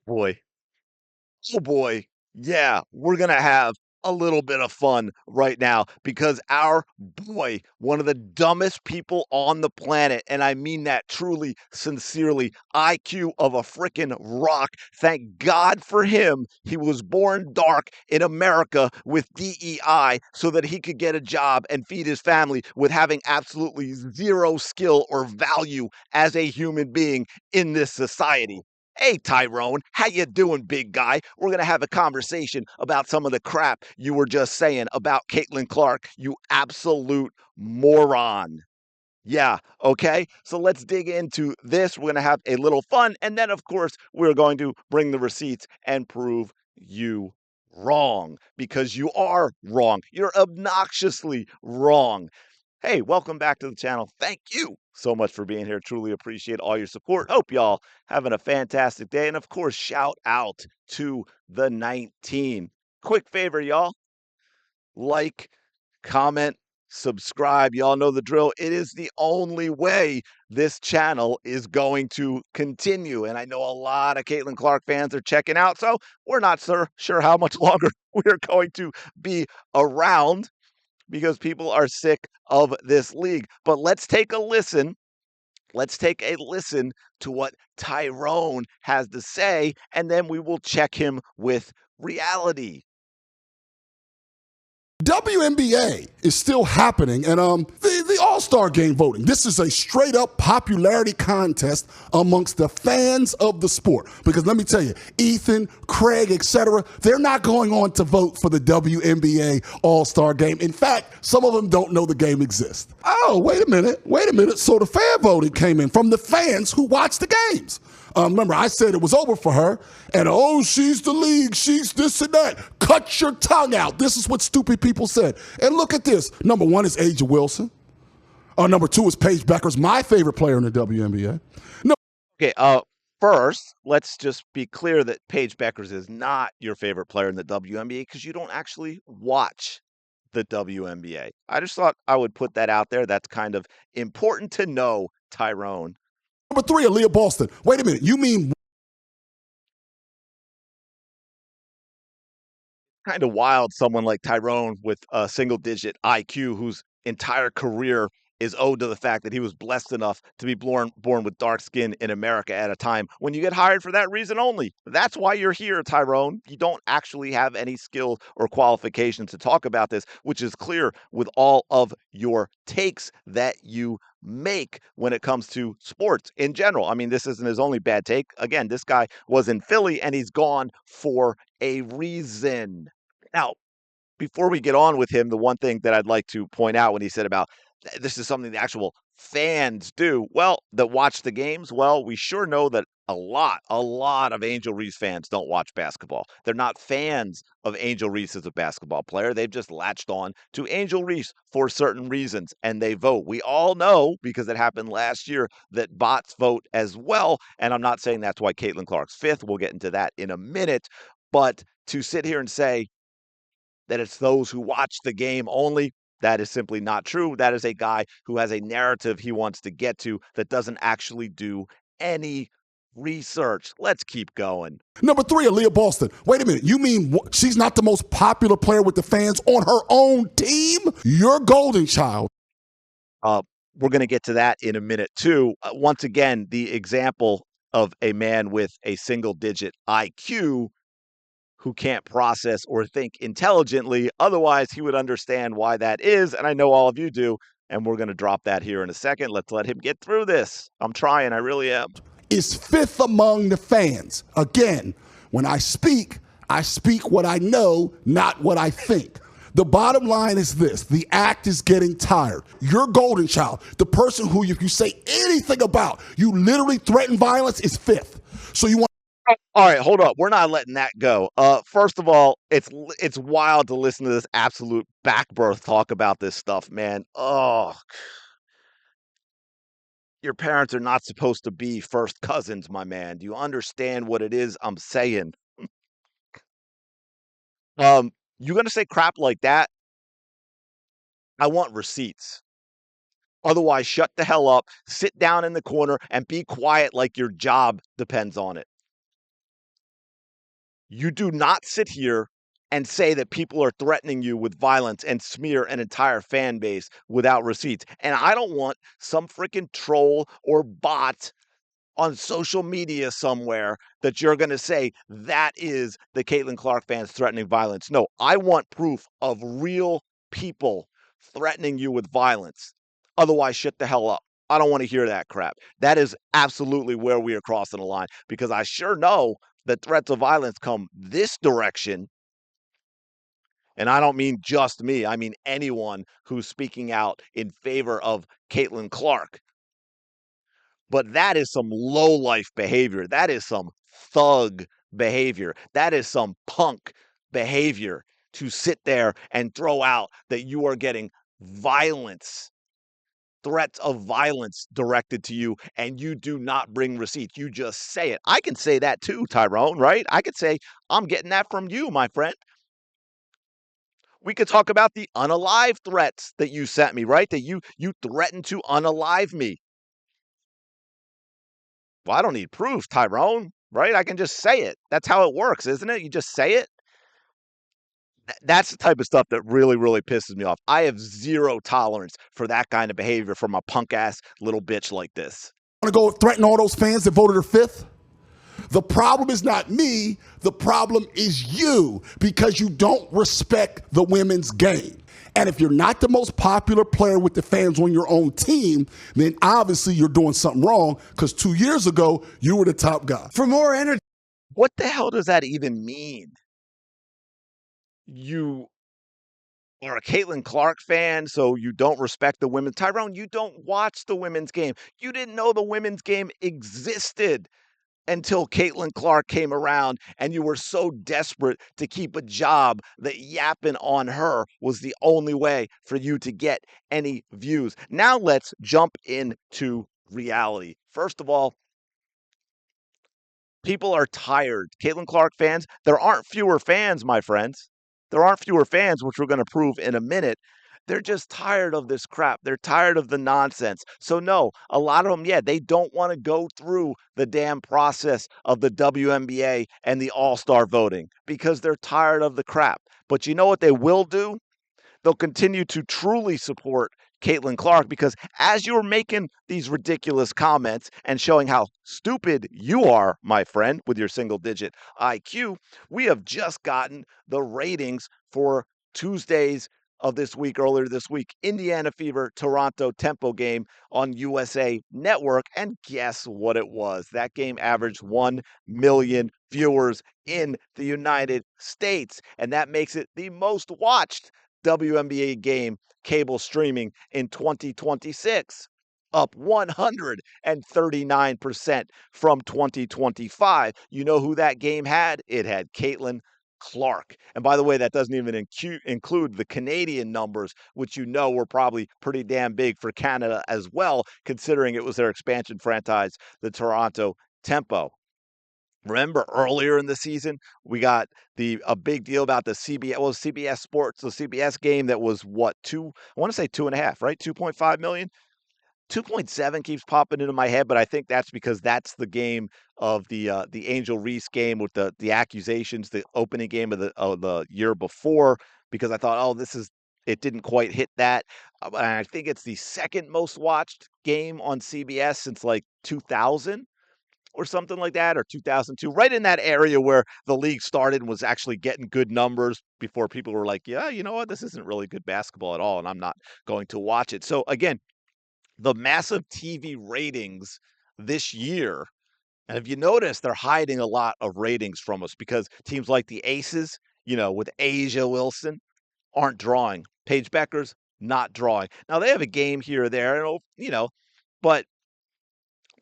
Boy. Oh boy. Yeah, we're going to have a little bit of fun right now because our boy, one of the dumbest people on the planet, and I mean that truly, sincerely, IQ of a freaking rock. Thank God for him. He was born dark in America with DEI so that he could get a job and feed his family with having absolutely zero skill or value as a human being in this society. Hey Tyrone, how you doing, big guy? We're gonna have a conversation about some of the crap you were just saying about Caitlin Clark, you absolute moron. Yeah, okay. So let's dig into this. We're gonna have a little fun, and then of course we're going to bring the receipts and prove you wrong because you are wrong. You're obnoxiously wrong. Hey, welcome back to the channel. Thank you so much for being here. Truly appreciate all your support. Hope y'all having a fantastic day. And of course, shout out to the 19. Quick favor, y'all. Like, comment, subscribe. Y'all know the drill. It is the only way this channel is going to continue. And I know a lot of Caitlin Clark fans are checking out, so we're not sure how much longer we're going to be around because people are sick of this league. But let's take a listen. Let's take a listen to what Tyrone has to say, and then we will check him with reality. WNBA is still happening, and the All-Star Game voting. This is a straight-up popularity contest amongst the fans of the sport. Because let me tell you, Ethan, Craig, etc., they're not going on to vote for the WNBA All-Star Game. In fact, some of them don't know the game exists. Oh, wait a minute. So the fan voting came in from the fans who watch the games. Remember, I said it was over for her, and oh, she's the league, she's this and that. Cut your tongue out. This is what stupid people said. And look at this. Number one is Aja Wilson. Number two is Paige Beckers, my favorite player in the WNBA. No. Okay, first, let's just be clear that Paige Beckers is not your favorite player in the WNBA because you don't actually watch the WNBA. I just thought I would put that out there. That's kind of important to know, Tyrone. Number three, Aaliyah Boston. Wait a minute. You mean kind of wild someone like Tyrone with a single digit IQ whose entire career is owed to the fact that he was blessed enough to be born with dark skin in America at a time when you get hired for that reason only. That's why you're here, Tyrone. You don't actually have any skill or qualifications to talk about this, which is clear with all of your takes that you make when it comes to sports in general. I mean, this isn't his only bad take. Again, this guy was in Philly and he's gone for a reason. Now, before we get on with him, the one thing that I'd like to point out when he said about this is something the actual fans do, well, that watch the games, well, we sure know that a lot of Angel Reese fans don't watch basketball. They're not fans of Angel Reese as a basketball player. They've just latched on to Angel Reese for certain reasons and they vote. We all know, because it happened last year, that bots vote as well. And I'm not saying that's why Caitlin Clark's fifth. We'll get into that in a minute. But to sit here and say that it's those who watch the game only, that is simply not true. That is a guy who has a narrative he wants to get to that doesn't actually do any research. Let's keep going. Number three, Aaliyah Boston. Wait a minute. You mean she's not the most popular player with the fans on her own team? You're golden child. We're going to get to that in a minute too. Once again, the example of a man with a single digit IQ who can't process or think intelligently. Otherwise, he would understand why that is. And I know all of you do. And we're going to drop that here in a second. Let's let him get through this. I'm trying. I really am. Is fifth among the fans. Again, when I speak what I know, not what I think. The bottom line is this. The act is getting tired. Your golden child, the person who if you say anything about, you literally threaten violence, is fifth. So you want. All right, hold up. We're not letting that go. First of all, it's wild to listen to this absolute backbirth talk about this stuff, man. Oh, your parents are not supposed to be first cousins, my man. Do you understand what it is I'm saying? You're gonna say crap like that? I want receipts. Otherwise, shut the hell up, sit down in the corner, and be quiet like your job depends on it. You do not sit here and say that people are threatening you with violence and smear an entire fan base without receipts. And I don't want some freaking troll or bot on social media somewhere that you're going to say that is the Caitlin Clark fans threatening violence. No, I want proof of real people threatening you with violence. Otherwise, shut the hell up. I don't want to hear that crap. That is absolutely where we are crossing the line because I sure know that threats of violence come this direction. And I don't mean just me, I mean anyone who's speaking out in favor of Caitlin Clark. But that is some low life behavior. That is some thug behavior. That is some punk behavior to sit there and throw out that you are getting violence, threats of violence directed to you, and you do not bring receipts. You just say it. I can say that too, Tyrone, right? I could say, I'm getting that from you, my friend. We could talk about the unalive threats that you sent me, right? That you threatened to unalive me. Well, I don't need proof, Tyrone, right? I can just say it. That's how it works, isn't it? You just say it. That's the type of stuff that really, really pisses me off. I have zero tolerance for that kind of behavior from a punk ass little bitch like this. Want to go threaten all those fans that voted her fifth? The problem is not me. The problem is you because you don't respect the women's game. And if you're not the most popular player with the fans on your own team, then obviously you're doing something wrong because 2 years ago, you were the top guy. For more energy. What the hell does that even mean? You are a Caitlin Clark fan, so you don't respect the women. Tyrone, you don't watch the women's game. You didn't know the women's game existed until Caitlin Clark came around, and you were so desperate to keep a job that yapping on her was the only way for you to get any views. Now let's jump into reality. First of all, people are tired. Caitlin Clark fans, there aren't fewer fans, my friends. There aren't fewer fans, which we're going to prove in a minute. They're just tired of this crap. They're tired of the nonsense. So, no, a lot of them, yeah, they don't want to go through the damn process of the WNBA and the All Star voting because they're tired of the crap. But you know what they will do? They'll continue to truly support Caitlin Clark because as you're making these ridiculous comments and showing how stupid you are, my friend, with your single digit IQ, we have just gotten the ratings for Tuesdays of this week, earlier this week, Indiana Fever, Toronto Tempo game on USA Network. And guess what it was? That game averaged 1 million viewers in the United States. And that makes it the most watched WNBA game cable streaming in 2026, up 139% from 2025. You know who that game had? It had Caitlin Clark. And by the way, that doesn't even include the Canadian numbers, which you know were probably pretty damn big for Canada as well, considering it was their expansion franchise, the Toronto Tempo. Remember earlier in the season, we got a big deal about the CBS Sports, the CBS game that was what, I want to say 2.5, right? 2.5 million. 2.7 keeps popping into my head, but I think that's because that's the game of the Angel Reese game with the accusations, the opening game of the year before, because I thought, oh, it didn't quite hit that. And I think it's the second most watched game on CBS since like 2000 or something like that, or 2002, right in that area where the league started and was actually getting good numbers before people were like, yeah, you know what, this isn't really good basketball at all, and I'm not going to watch it. So again, the massive TV ratings this year, and if you notice, they're hiding a lot of ratings from us because teams like the Aces, with Asia Wilson, aren't drawing. Paige Becker's not drawing. Now they have a game here or there, but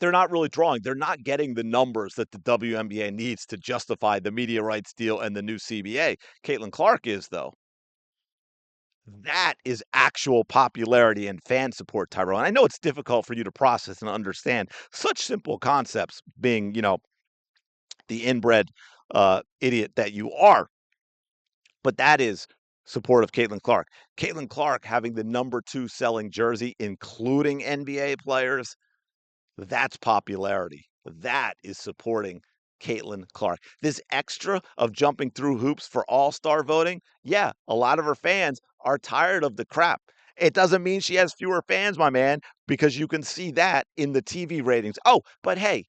they're not really drawing. They're not getting the numbers that the WNBA needs to justify the media rights deal and the new CBA. Caitlin Clark is, though. That is actual popularity and fan support, Tyrone. I know it's difficult for you to process and understand such simple concepts, being, the inbred idiot that you are. But that is support of Caitlin Clark. Caitlin Clark having the number 2 selling jersey, including NBA players. That's popularity. That is supporting Caitlin Clark. This extra of jumping through hoops for all-star voting, yeah, a lot of her fans are tired of the crap. It doesn't mean she has fewer fans, my man, because you can see that in the TV ratings. Oh, but hey,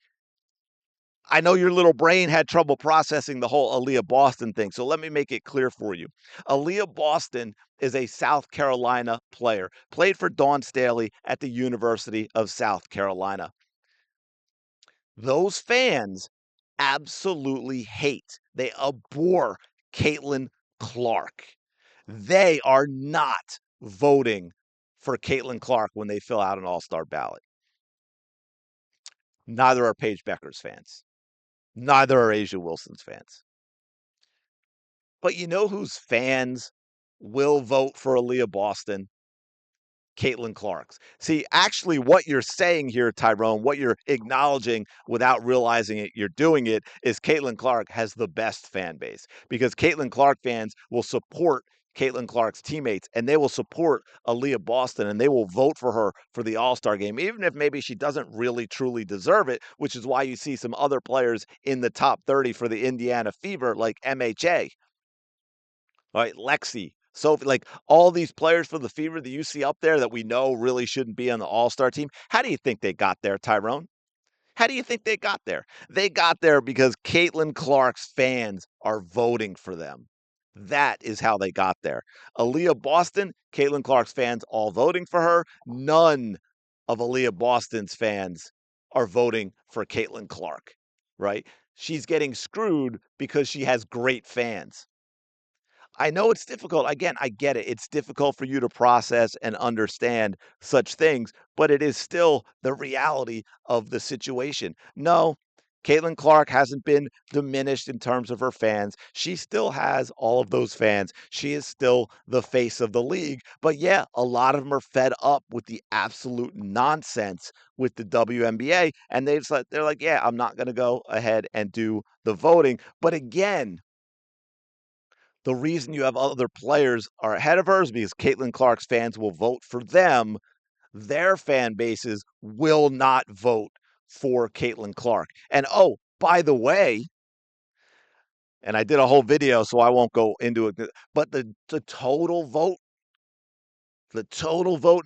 I know your little brain had trouble processing the whole Aaliyah Boston thing, so let me make it clear for you. Aaliyah Boston is a South Carolina player, played for Dawn Staley at the University of South Carolina. Those fans absolutely hate, they abhor Caitlin Clark. They are not voting for Caitlin Clark when they fill out an all-star ballot. Neither are Paige Becker's fans. Neither are Asia Wilson's fans. But you know whose fans will vote for Aaliyah Boston? Caitlin Clark's. See, actually, what you're saying here, Tyrone, what you're acknowledging without realizing it, you're doing it, is Caitlin Clark has the best fan base because Caitlin Clark fans will support Caitlin Clark's teammates and they will support Aaliyah Boston and they will vote for her for the All Star game, even if maybe she doesn't really truly deserve it, which is why you see some other players in the top 30 for the Indiana Fever, like MHA, right? Lexi. So, like all these players for the Fever that you see up there that we know really shouldn't be on the All Star team, how do you think they got there, Tyrone? How do you think they got there? They got there because Caitlin Clark's fans are voting for them. That is how they got there. Aaliyah Boston, Caitlin Clark's fans all voting for her. None of Aaliyah Boston's fans are voting for Caitlin Clark, right? She's getting screwed because she has great fans. I know it's difficult. Again, I get it. It's difficult for you to process and understand such things, but it is still the reality of the situation. No, Caitlin Clark hasn't been diminished in terms of her fans. She still has all of those fans. She is still the face of the league. But yeah, a lot of them are fed up with the absolute nonsense with the WNBA. And they're like, yeah, I'm not going to go ahead and do the voting. But again, the reason you have other players are ahead of her is because Caitlin Clark's fans will vote for them. Their fan bases will not vote for Caitlin Clark. And oh, by the way, and I did a whole video, so I won't go into it, but the total vote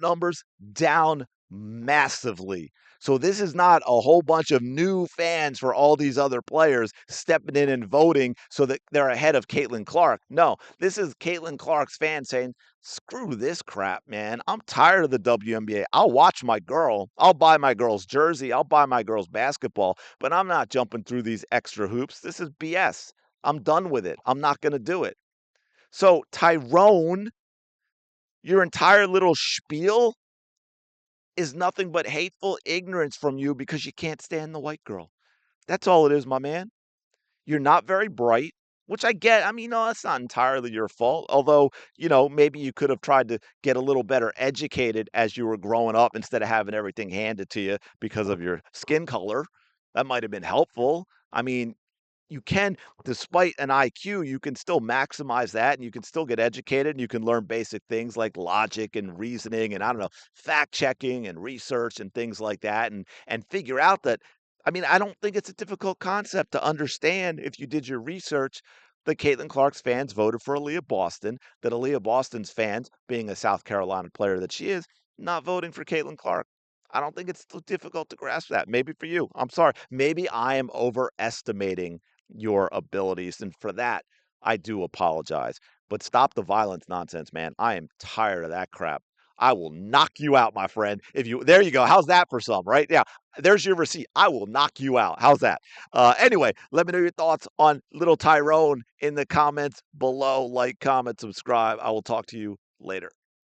numbers down massively. So this is not a whole bunch of new fans for all these other players stepping in and voting so that they're ahead of Caitlin Clark. No, this is Caitlin Clark's fans saying, screw this crap, man. I'm tired of the WNBA. I'll watch my girl. I'll buy my girl's jersey. I'll buy my girl's basketball, but I'm not jumping through these extra hoops. This is BS. I'm done with it. I'm not going to do it. So, Tyrone, your entire little spiel is nothing but hateful ignorance from you because you can't stand the white girl. That's all it is, my man. You're not very bright, which I get. I mean, no, that's not entirely your fault. Although, maybe you could have tried to get a little better educated as you were growing up instead of having everything handed to you because of your skin color. That might have been helpful. I mean, you can, despite an IQ, you can still maximize that and you can still get educated and you can learn basic things like logic and reasoning and I don't know, fact checking and research and things like that and figure out that I mean, I don't think it's a difficult concept to understand if you did your research that Caitlin Clark's fans voted for Aaliyah Boston, that Aaliyah Boston's fans, being a South Carolina player that she is, not voting for Caitlin Clark. I don't think it's too difficult to grasp that. Maybe for you. I'm sorry. Maybe I am overestimating your abilities. And for that, I do apologize. But stop the violence nonsense, man. I am tired of that crap. I will knock you out, my friend. If you there you go. How's that for some, right? Yeah. There's your receipt. I will knock you out. How's that? Anyway, let me know your thoughts on little Tyrone in the comments below. Like, comment, subscribe. I will talk to you later.